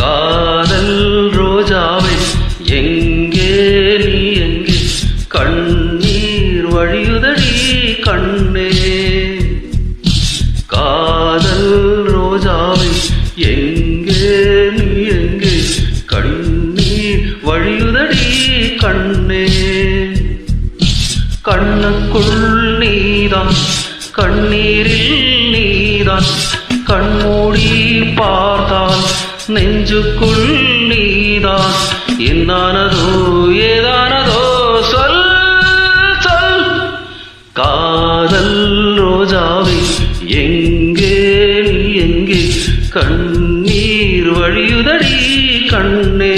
காதல் ரோஜாவை எங்கே நீ எங்கே கண்ணீர் வழியுதடி கண்ணே காதல் ரோஜாவை எங்கே நீ எங்கே கண்ணீர் வழியுதடி கண்ணே கண்ணுக்குள் நீதான் கண்ணீரில் நீதான் கண்மூடி பார்த்தால் நெஞ்சுக்குள் நீதான் என்னானதோ ஏதானதோ சொல் சொல் காதல் ரோஜாவை எங்கே நீ எங்கே கண்ணீர் வழியுதடி கண்ணே